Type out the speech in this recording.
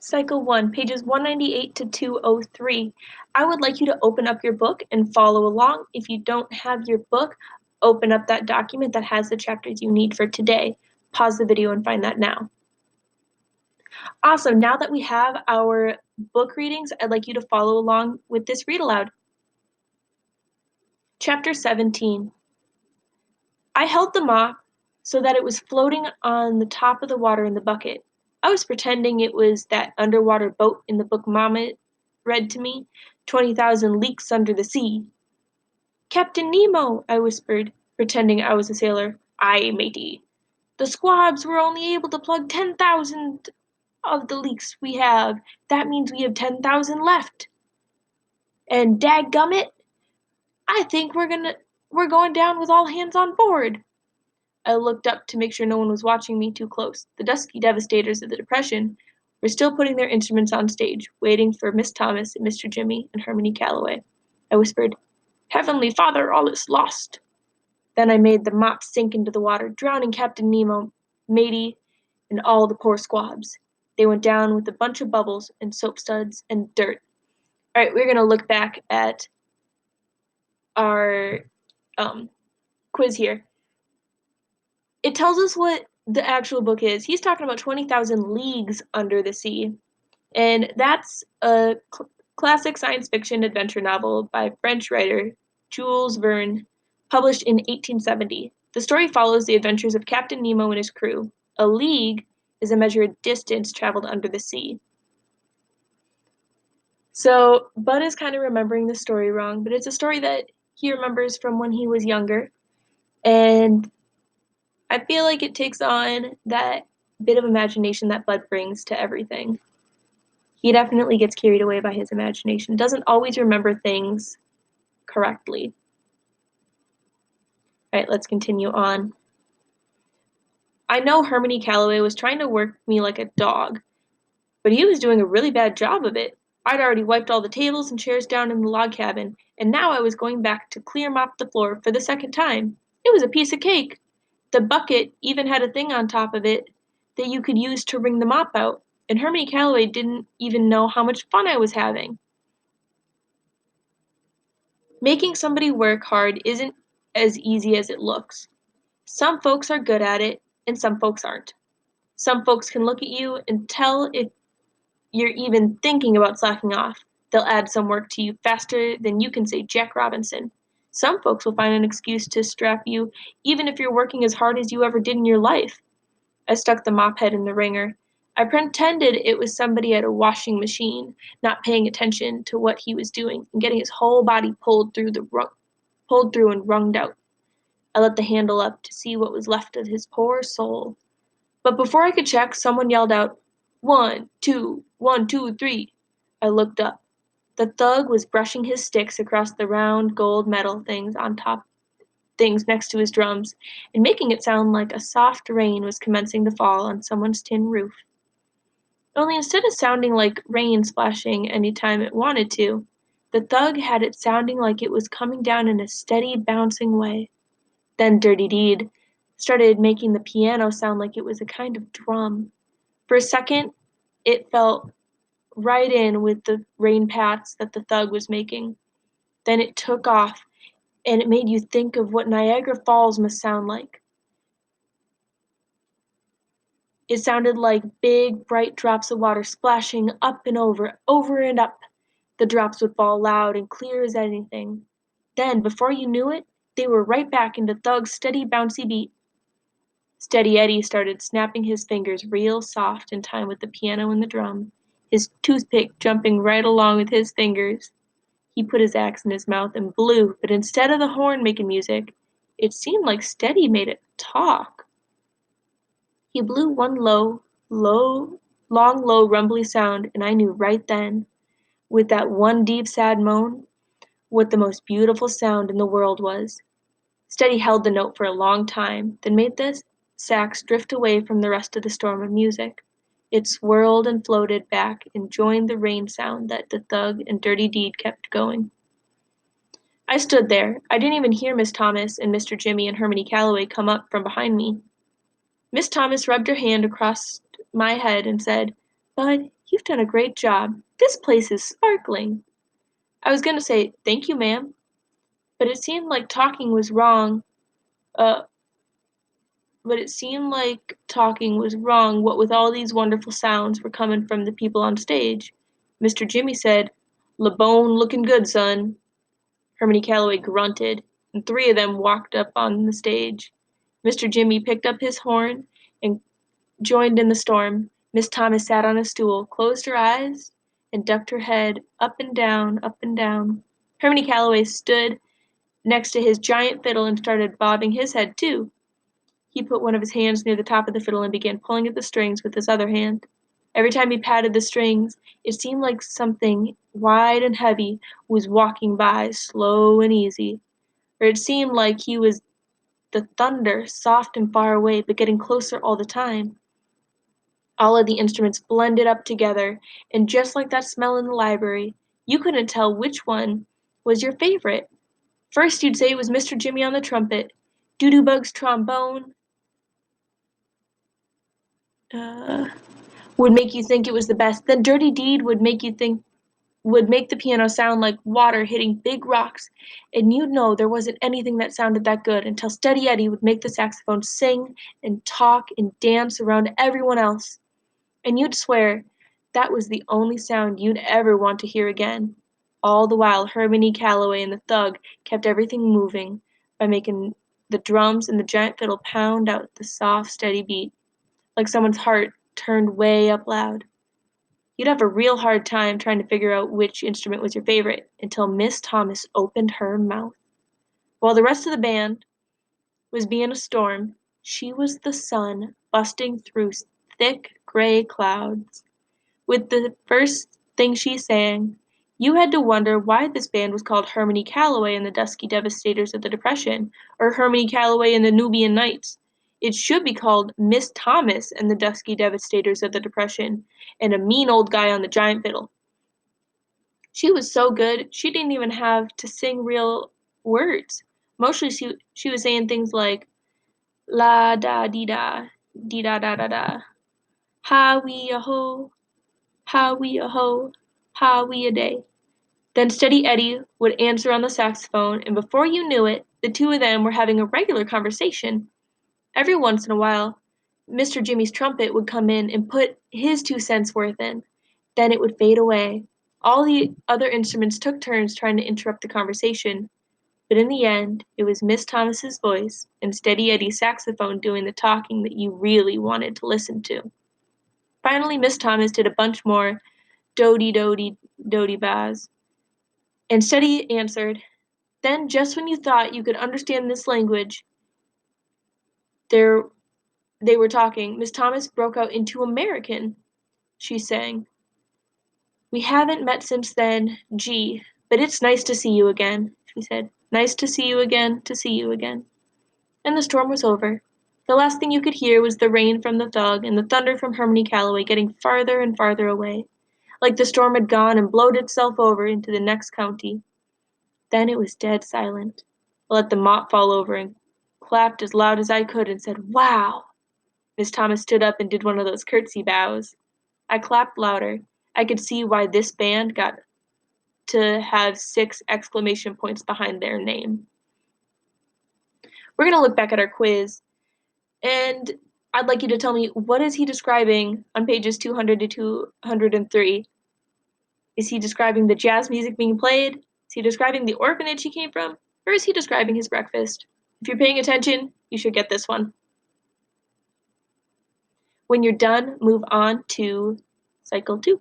Cycle 1, pages 198 to 203. I would like you to open up your book and follow along. If you don't have your book, open up that document that has the chapters you need for today. Pause the video and find that now. Awesome, now that we have our book readings, I'd like you to follow along with this read aloud. Chapter 17. I held the mop so that it was floating on the top of the water in the bucket. I was pretending it was that underwater boat in the book Mama read to me, 20,000 Leagues Under the Sea. Captain Nemo, I whispered, pretending I was a sailor. Aye, matey. The squabs were only able to plug 10,000 of the leaks we have. That means we have 10,000 left. And dadgummit, I think we're going down with all hands on board. I looked up to make sure no one was watching me too close. The dusky devastators of the Depression were still putting their instruments on stage, waiting for Miss Thomas and Mr. Jimmy and Harmony Calloway. I whispered, Heavenly Father, all is lost. Then I made the mop sink into the water, drowning Captain Nemo, Matey, and all the poor squabs. They went down with a bunch of bubbles and soap suds and dirt. All right, we're going to look back at our quiz here. It tells us what the actual book is. He's talking about 20,000 Leagues Under the Sea. And that's a classic science fiction adventure novel by French writer Jules Verne, published in 1870. The story follows the adventures of Captain Nemo and his crew. A league is a measure of distance traveled under the sea. So Bud is kind of remembering the story wrong, but it's a story that he remembers from when he was younger. And I feel like it takes on that bit of imagination that Bud brings to everything. He definitely gets carried away by his imagination, doesn't always remember things correctly. All right, let's continue on. I know Harmony Calloway was trying to work me like a dog, but he was doing a really bad job of it. I'd already wiped all the tables and chairs down in the log cabin, and now I was going back to clear mop the floor for the second time. It was a piece of cake. The bucket even had a thing on top of it that you could use to wring the mop out, and Harmony Calloway didn't even know how much fun I was having. Making somebody work hard isn't as easy as it looks. Some folks are good at it, and some folks aren't. Some folks can look at you and tell if you're even thinking about slacking off. They'll add some work to you faster than you can say Jack Robinson. Some folks will find an excuse to strap you, even if you're working as hard as you ever did in your life. I stuck the mop head in the wringer. I pretended it was somebody at a washing machine, not paying attention to what he was doing and getting his whole body pulled through and wrunged out. I let the handle up to see what was left of his poor soul. But before I could check, someone yelled out, 1, 2, 1, 2, 3. I looked up. The thug was brushing his sticks across the round gold metal things next to his drums, and making it sound like a soft rain was commencing to fall on someone's tin roof. Only instead of sounding like rain splashing any time it wanted to, the thug had it sounding like it was coming down in a steady, bouncing way. Then Dirty Deed started making the piano sound like it was a kind of drum. For a second, it felt right in with the rain pats that the thug was making. Then it took off, and it made you think of what Niagara Falls must sound like. It sounded like big, bright drops of water splashing up and over and up. The drops would fall loud and clear as anything. Then, before you knew it, they were right back into Thug's steady, bouncy beat. Steady Eddie started snapping his fingers real soft in time with the piano and the drum, his toothpick jumping right along with his fingers. He put his axe in his mouth and blew, but instead of the horn making music, it seemed like Steady made it talk. He blew one long, low, rumbly sound, and I knew right then, with that one deep, sad moan, what the most beautiful sound in the world was. Steady held the note for a long time, then made the sax drift away from the rest of the storm of music. It swirled and floated back and joined the rain sound that the thug and Dirty Deed kept going. I stood there. I didn't even hear Miss Thomas and Mr. Jimmy and Harmony Calloway come up from behind me. Miss Thomas rubbed her hand across my head and said, Bud, You've done a great job. This place is sparkling." I was gonna say, "Thank you, ma'am," but it seemed like talking was wrong. Uh, but it seemed like talking was wrong, what with all these wonderful sounds were coming from the people on stage. Mr. Jimmy said, "La bone looking good, son." Hermione Calloway grunted, and three of them walked up on the stage. Mr. Jimmy picked up his horn and joined in the storm. Miss Thomas sat on a stool, closed her eyes, and ducked her head up and down, up and down. Hermione Calloway stood next to his giant fiddle and started bobbing his head too. He put one of his hands near the top of the fiddle and began pulling at the strings with his other hand. Every time he patted the strings, it seemed like something wide and heavy was walking by, slow and easy. Or it seemed like he was the thunder, soft and far away, but getting closer all the time. All of the instruments blended up together, and just like that smell in the library, you couldn't tell which one was your favorite. First you'd say it was Mr. Jimmy on the trumpet, Doodoo-Bug's trombone, uh, would make you think it was the best. Then Dirty Deed would make the piano sound like water hitting big rocks, and you'd know there wasn't anything that sounded that good until Steady Eddie would make the saxophone sing and talk and dance around everyone else. And you'd swear that was the only sound you'd ever want to hear again. All the while Hermione Calloway and the thug kept everything moving by making the drums and the giant fiddle pound out the soft, steady beat, like someone's heart turned way up loud. You'd have a real hard time trying to figure out which instrument was your favorite until Miss Thomas opened her mouth. While the rest of the band was being a storm, she was the sun busting through thick gray clouds. With the first thing she sang, you had to wonder why this band was called Hermione Calloway and the Dusky Devastators of the Depression, or Hermione Calloway and the Nubian Knights. It should be called Miss Thomas and the Dusky Devastators of the Depression, and a mean old guy on the giant fiddle. She was so good, she didn't even have to sing real words. Mostly she was saying things like la da dee da da da da, ha wee a ho, ha wee a ho, ha wee a day. Then Steady Eddie would answer on the saxophone, and before you knew it, the two of them were having a regular conversation. Every once in a while, Mr. Jimmy's trumpet would come in and put his 2 cents worth in. Then it would fade away. All the other instruments took turns trying to interrupt the conversation, but in the end, it was Miss Thomas's voice and Steady Eddie's saxophone doing the talking that you really wanted to listen to. Finally, Miss Thomas did a bunch more doty-doty-doty-bas, and Steady answered. Then, just when you thought you could understand this language there they were talking, Miss Thomas broke out into American. She sang, "We haven't met since then, gee, but it's nice to see you again," she said. "Nice to see you again, to see you again." And the storm was over. The last thing you could hear was the rain from the thug and the thunder from Hermione Calloway getting farther and farther away, like the storm had gone and blowed itself over into the next county. Then it was dead silent. I let the mop fall over and clapped as loud as I could and said, "Wow!" Miss Thomas stood up and did one of those curtsy bows. I clapped louder. I could see why this band got to have 6 exclamation points behind their name. We're going to look back at our quiz, and I'd like you to tell me, what is he describing on pages 200 to 203? Is he describing the jazz music being played? Is he describing the orphanage he came from? Or is he describing his breakfast? If you're paying attention, you should get this one. When you're done, move on to cycle 2.